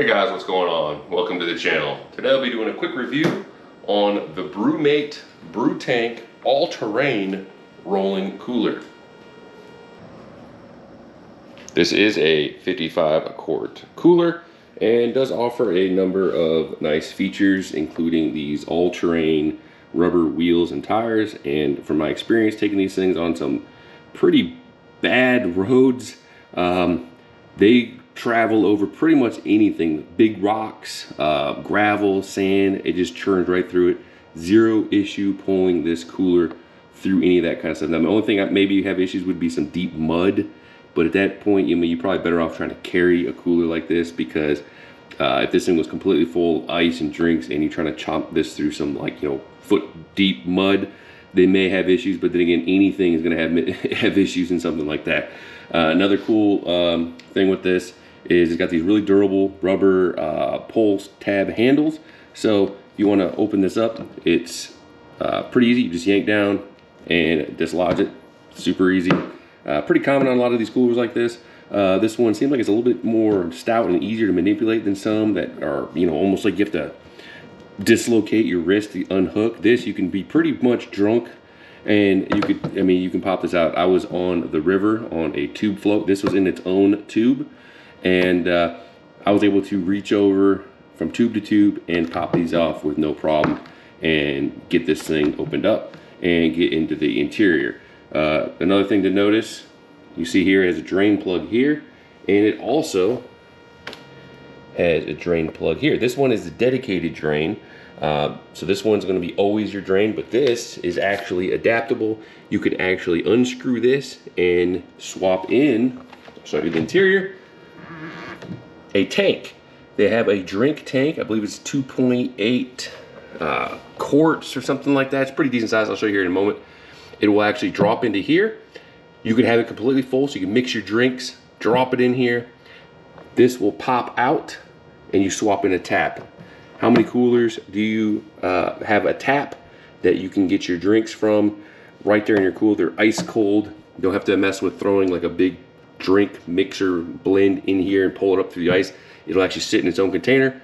Hey guys, what's going on? Welcome to the channel. Today I'll be doing a quick review on the BrüMate BrüTank all-terrain rolling cooler. This is a 55 quart cooler and does offer a number of nice features, including these all-terrain rubber wheels and tires. And from my experience taking these things on some pretty bad roads, they travel over pretty much anything. Big rocks, gravel, sand, it just churns right through it. Zero issue pulling this cooler through any of that kind of stuff. Now the only thing maybe you have issues would be some deep mud, but at that point you're probably better off trying to carry a cooler like this, because if this thing was completely full of ice and drinks and you're trying to chomp this through some foot deep mud, they may have issues. But then again, anything is going to have issues in something like that. Another cool thing with this is it's got these really durable rubber pull tab handles. So if you want to open this up, it's pretty easy. You just yank down and dislodge it. Super easy. Pretty common on a lot of these coolers like this. This one seems like it's a little bit more stout and easier to manipulate than some that are, almost like you have to dislocate your wrist to unhook. This, you can be pretty much drunk and you can pop this out. I was on the river on a tube float. This was in its own tube, and I was able to reach over from tube to tube and pop these off with no problem and get this thing opened up and get into the interior. Another thing to notice, you see here it has a drain plug here, and it also has a drain plug here. This one is a dedicated drain. So this one's going to be always your drain, but this is actually adaptable. You could actually unscrew this and swap in, I'll show you the interior, a tank. They have a drink tank. I believe it's 2.8 quarts or something like that. It's pretty decent size. I'll show you here in a moment. It will actually drop into here. You could have it completely full, so you can mix your drinks, drop it in here. This will pop out and you swap in a tap. How many coolers do you have a tap that you can get your drinks from right there in your cooler? They're ice cold. You don't have to mess with throwing like a big drink mixer blend in here and pull it up through the ice. It'll actually sit in its own container.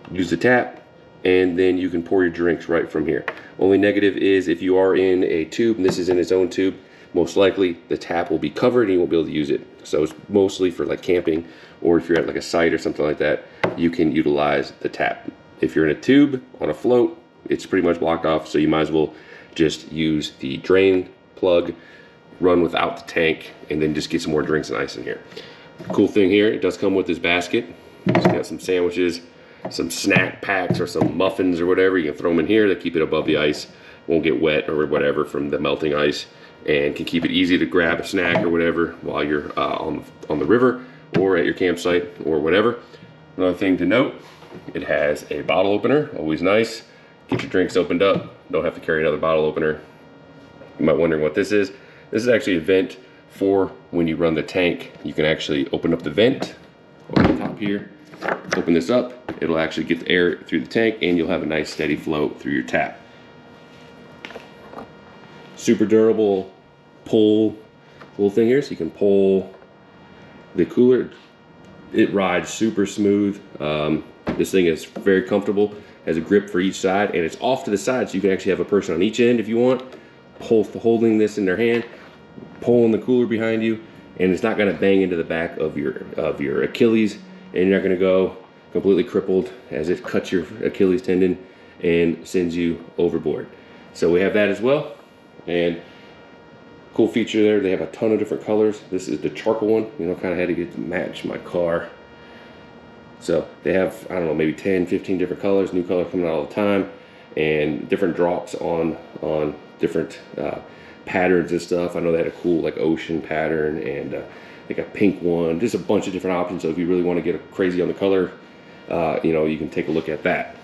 Use the tap, and then you can pour your drinks right from here. Only negative is if you are in a tube, and this is in its own tube, most likely the tap will be covered and you won't be able to use it. So it's mostly for like camping, or if you're at like a site or something like that, you can utilize the tap. If you're in a tube on a float, it's pretty much blocked off, so you might as well just use the drain plug, run without the tank, and then just get some more drinks and ice in here. Cool thing here, it does come with this basket. It's got some sandwiches, some snack packs, or some muffins or whatever. You can throw them in here to keep it above the ice, won't get wet or whatever from the melting ice, and can keep it easy to grab a snack or whatever while you're on the river or at your campsite or whatever. Another thing to note, it has a bottle opener, always nice. Get your drinks opened up, don't have to carry another bottle opener. You might be wondering what this is. This is actually a vent for when you run the tank. You can actually open up the vent over the top here, open this up, it'll actually get the air through the tank, and you'll have a nice steady flow through your tap. Super durable pull little thing here, so you can pull the cooler. It rides super smooth. This thing is very comfortable, has a grip for each side, and it's off to the side, so you can actually have a person on each end if you want, holding this in their hand, pulling the cooler behind you, and it's not going to bang into the back of your Achilles, and you're not going to go completely crippled as it cuts your Achilles tendon and sends you overboard. So we have that as well. And cool feature there, they have a ton of different colors. This is the charcoal one, kind of had to get to match my car. So they have, I don't know, maybe 10, 15 different colors, new color coming out all the time, and different drops on different patterns and stuff. I know they had a cool like ocean pattern, and they got a pink one, just a bunch of different options. So if you really want to get crazy on the color, you can take a look at that.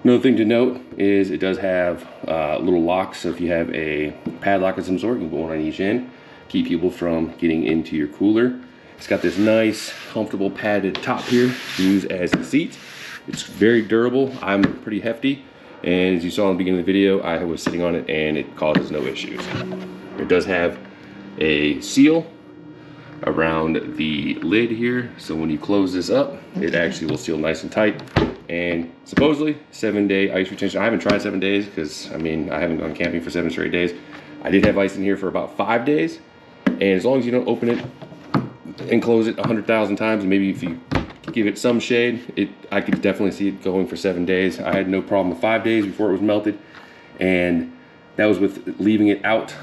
Another thing to note is it does have little locks, so if you have a padlock of some sort, you can go on each end, keep people from getting into your cooler. It's got this nice, comfortable padded top here to use as the seat. It's very durable. I'm pretty hefty, and as you saw in the beginning of the video, I was sitting on it and it causes no issues. It does have a seal around the lid here, so when you close this up, it actually will seal nice and tight. And supposedly 7-day ice retention. I haven't tried 7 days because I mean I haven't gone camping for 7 straight days. I did have ice in here for about 5 days, and as long as you don't open it and close it 100,000 times, and maybe if you give it some shade, I could definitely see it going for 7 days. I had no problem with 5 days before it was melted, and that was with leaving it out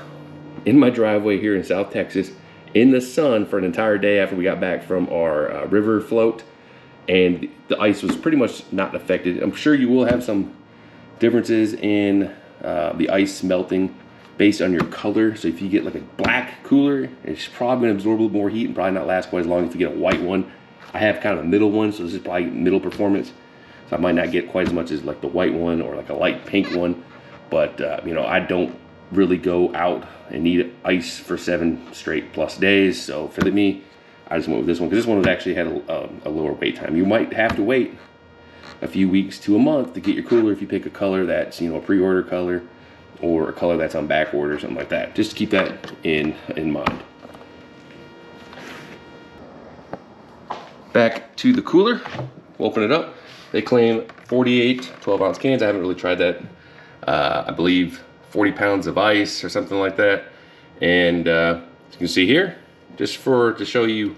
in my driveway here in South Texas in the sun for an entire day after we got back from our river float, and the ice was pretty much not affected. I'm sure you will have some differences in the ice melting based on your color. So if you get like a black cooler, it's probably gonna absorb a little more heat and probably not last quite as long as if you get a white one. I have kind of a middle one, so this is probably middle performance. So I might not get quite as much as like the white one or like a light pink one. But you know, I don't really go out and need ice for 7 straight plus days. So for me, I just went with this one because this one actually had a lower wait time. You might have to wait a few weeks to a month to get your cooler if you pick a color that's, you know, a pre-order color or a color that's on back order or something like that. Just keep that in mind. Back to the cooler, we'll open it up. They claim 48 12-ounce cans. I haven't really tried that. I believe 40 pounds of ice or something like that. And as you can see here, just to show you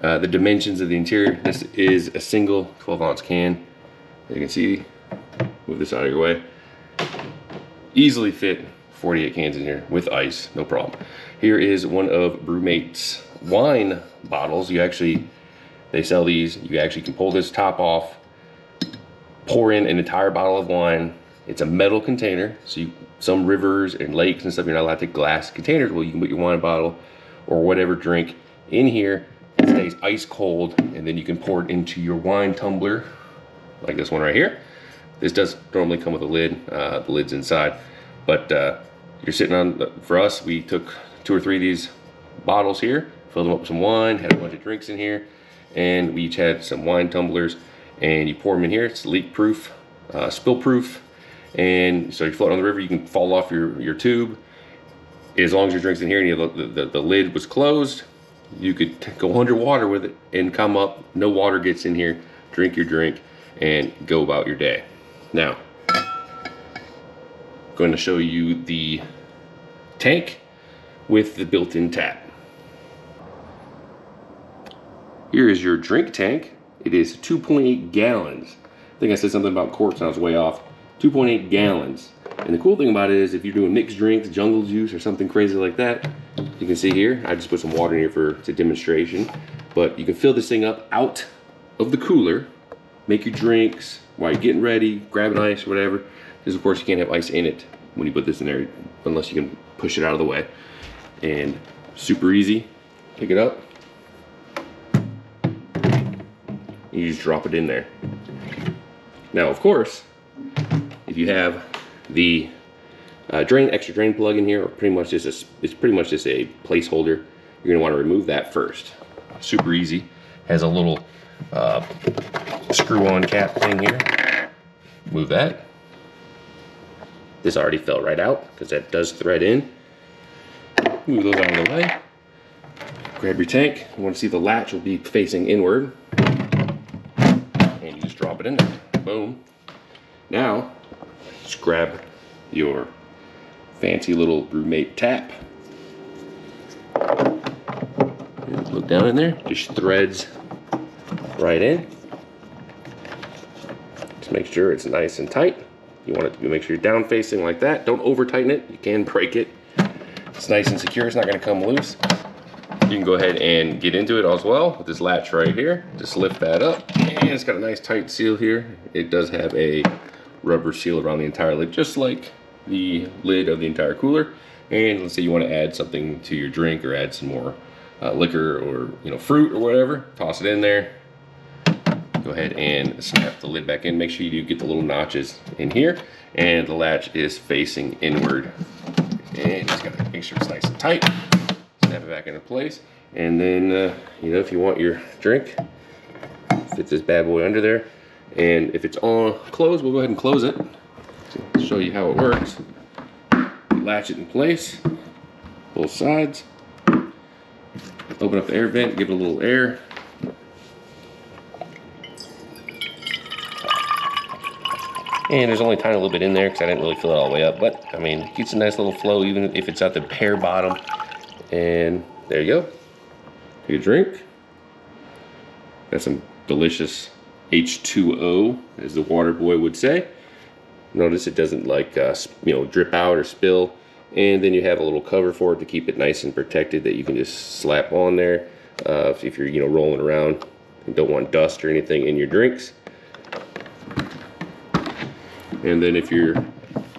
the dimensions of the interior, this is a single 12-ounce can. As you can see, move this out of your way. Easily fit 48 cans in here with ice, no problem. Here is one of BrüMate's wine bottles. They sell these. You actually can pull this top off, pour in an entire bottle of wine. It's a metal container, so some rivers and lakes and stuff, you're not allowed to take glass containers. Well, you can put your wine bottle or whatever drink in here. It stays ice cold, and then you can pour it into your wine tumbler, like this one right here. This does normally come with a lid. The lid's inside, but you're sitting on. For us, we took 2 or 3 of these bottles here, filled them up with some wine, had a bunch of drinks in here, and we each had some wine tumblers. And you pour them in here. It's leak-proof, spill-proof. And so you float on the river, you can fall off your tube. As long as your drink's in here and the lid was closed, you could go underwater with it and come up. No water gets in here. Drink your drink and go about your day. Now, I'm going to show you the tank with the built-in tap. Here is your drink tank. It is 2.8 gallons. I think I said something about quarts and I was way off. 2.8 gallons. And the cool thing about it is if you're doing mixed drinks, jungle juice or something crazy like that, you can see here, I just put some water in here it's a demonstration, but you can fill this thing up out of the cooler, make your drinks while you're getting ready, grab an ice or whatever. Because of course you can't have ice in it when you put this in there unless you can push it out of the way. And super easy, pick it up, you just drop it in there. Now of course, if you have the extra drain plug in here, or it's pretty much just a placeholder, you're gonna want to remove that first. Super easy. Has a little screw-on cap thing here. Move that. This already fell right out because that does thread in. Move those out of the way. Grab your tank. You want to see the latch will be facing inward, and you just drop it in there. Boom. Now, just grab your fancy little BrüMate tap. And look down in there, just threads right in. Just make sure it's nice and tight. You want it to make sure you're down facing like that. Don't over tighten it, you can break it. It's nice and secure, it's not gonna come loose. You can go ahead and get into it as well with this latch right here. Just lift that up, and it's got a nice tight seal here. It does have a rubber seal around the entire lid, just like the lid of the entire cooler. And let's say you want to add something to your drink or add some more liquor or fruit or whatever, toss it in there. Go ahead and snap the lid back in. Make sure you do get the little notches in here, and the latch is facing inward. And just gotta make sure it's nice and tight. Snap it back into place, and then if you want your drink, fit this bad boy under there. And if it's on closed, we'll go ahead and close it. Show you how it works. Latch it in place, both sides. Open up the air vent, give it a little air. And there's only a tiny little bit in there because I didn't really fill it all the way up. But, I mean, it gets a nice little flow even if it's at the pear bottom. And there you go. Take a drink. Got some delicious H2O, as the water boy would say. Notice it doesn't like, drip out or spill. And then you have a little cover for it to keep it nice and protected that you can just slap on there. If you're, rolling around and don't want dust or anything in your drinks. And then if you're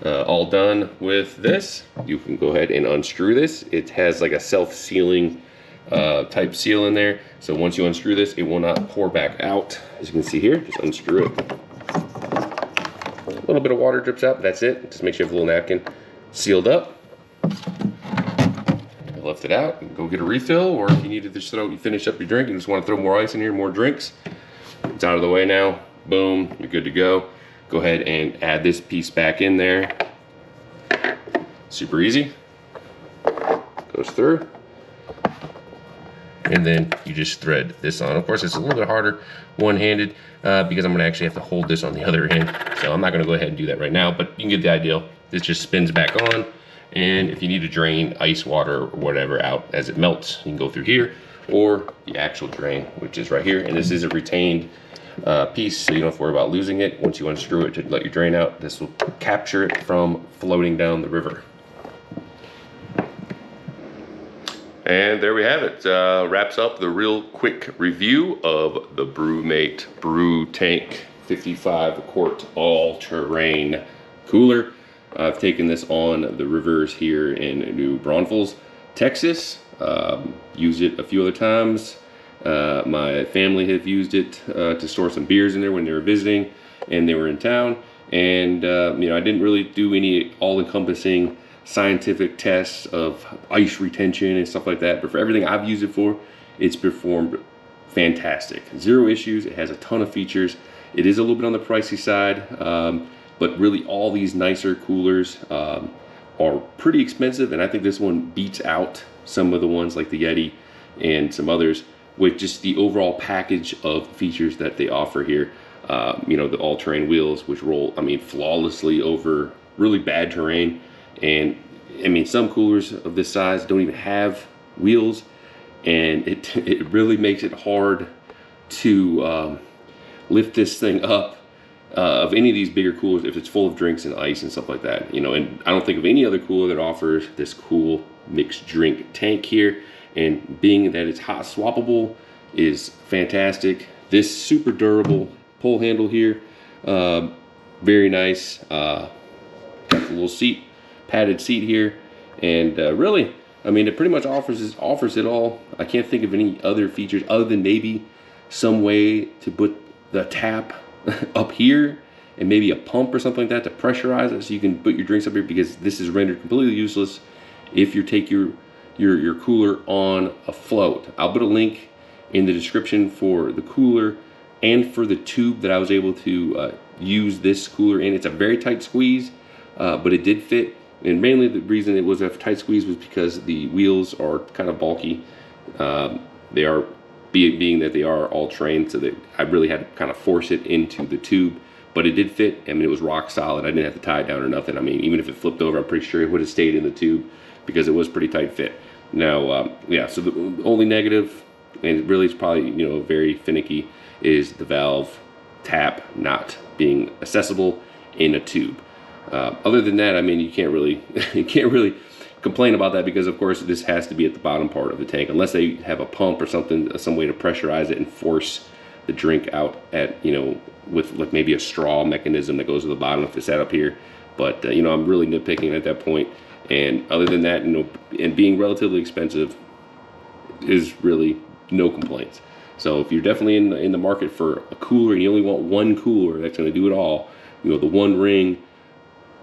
all done with this, you can go ahead and unscrew this. It has like a self-sealing type seal in there. So once you unscrew this, it will not pour back out. As you can see here, just unscrew it. A little bit of water drips out, but that's it. Just make sure you have a little napkin sealed up. Lift it out and go get a refill, or if you need to just finish up your drink and just want to throw more ice in here, more drinks. It's out of the way now. Boom, you're good to go. Go ahead and add this piece back in there. Super easy. Goes through. And then you just thread this on. Of course, it's a little bit harder one-handed because I'm gonna actually have to hold this on the other end. So I'm not gonna go ahead and do that right now, but you can get the idea. This just spins back on. And if you need to drain ice water or whatever out as it melts, you can go through here, or the actual drain, which is right here. And this is a retained piece, so you don't have to worry about losing it. Once you unscrew it to let your drain out, this will capture it from floating down the river. And there we have it. Wraps up the real quick review of the BrüMate BrüTank 55 quart all-terrain cooler. I've taken this on the rivers here in New Braunfels, Texas. Used it a few other times. My family have used it to store some beers in there when they were visiting and they were in town. And I didn't really do any all-encompassing scientific tests of ice retention and stuff like that. But for everything I've used it for, it's performed fantastic. Zero issues. It has a ton of features. It is a little bit on the pricey side. But really all these nicer coolers are pretty expensive, and I think this one beats out some of the ones like the Yeti and some others with just the overall package of features that they offer here. The all-terrain wheels, which roll, flawlessly over really bad terrain. And some coolers of this size don't even have wheels, and it really makes it hard to lift this thing up. Of any of these bigger coolers, if it's full of drinks and ice and stuff like that, and I don't think of any other cooler that offers this cool mixed drink tank here. And being that it's hot swappable is fantastic. This super durable pull handle here, very nice. Got the little seat, padded seat here, and really, it pretty much offers it all. I can't think of any other features other than maybe some way to put the tap up here and maybe a pump or something like that to pressurize it so you can put your drinks up here, because this is rendered completely useless if you take your cooler on a float. I'll put a link in the description for the cooler and for the tube that I was able to use this cooler in. It's a very tight squeeze, but it did fit, and mainly the reason it was a tight squeeze was because the wheels are kind of bulky. They are being that they are all terrain, so that I really had to kind of force it into the tube, but it did fit. It was rock solid. I didn't have to tie it down or nothing. Even if it flipped over, I'm pretty sure it would have stayed in the tube because it was pretty tight fit. Now, so the only negative, and really it's probably, very finicky, is the valve tap not being accessible in a tube. Other than that, you can't really, complain about that, because of course this has to be at the bottom part of the tank unless they have a pump or something, some way to pressurize it and force the drink out at, with like maybe a straw mechanism that goes to the bottom if it's set up here. But I'm really nitpicking at that point. And other than that, and being relatively expensive, is really no complaints. So if you're definitely in the market for a cooler and you only want one cooler that's going to do it all, the one ring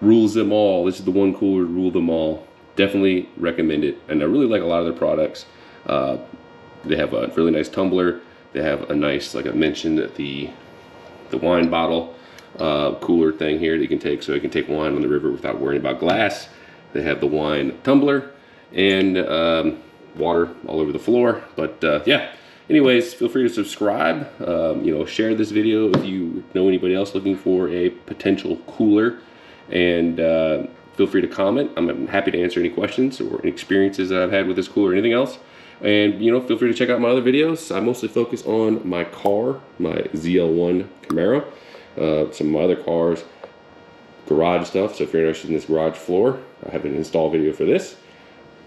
rules them all. This is the one cooler to rule them all. Definitely recommend it, and I really like a lot of their products. They have a really nice tumbler. They have a nice, like I mentioned, the wine bottle cooler thing here that you can take, so you can take wine on the river without worrying about glass. They have the wine tumbler, and water all over the floor. But yeah, anyways, feel free to subscribe. You know, share this video if you know anybody else looking for a potential cooler, and feel free to comment. I'm happy to answer any questions or experiences that I've had with this cooler or anything else. And you know, feel free to check out my other videos. I mostly focus on my car, my ZL1 Camaro, some of my other cars, garage stuff. So if you're interested in this garage floor, I have an install video for this.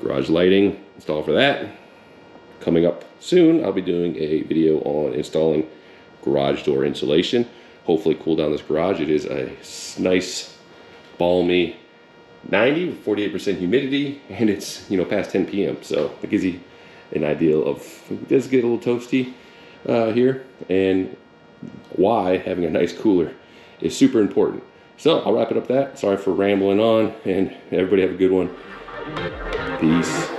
Garage lighting, install for that. Coming up soon, I'll be doing a video on installing garage door insulation. Hopefully cool down this garage. It is a nice, balmy 90 with 48% humidity, and it's, you know, past 10 p.m. So it gives you an idea of, it does get a little toasty here, and why having a nice cooler is super important. So I'll wrap it up that. Sorry for rambling on, and everybody have a good one. Peace.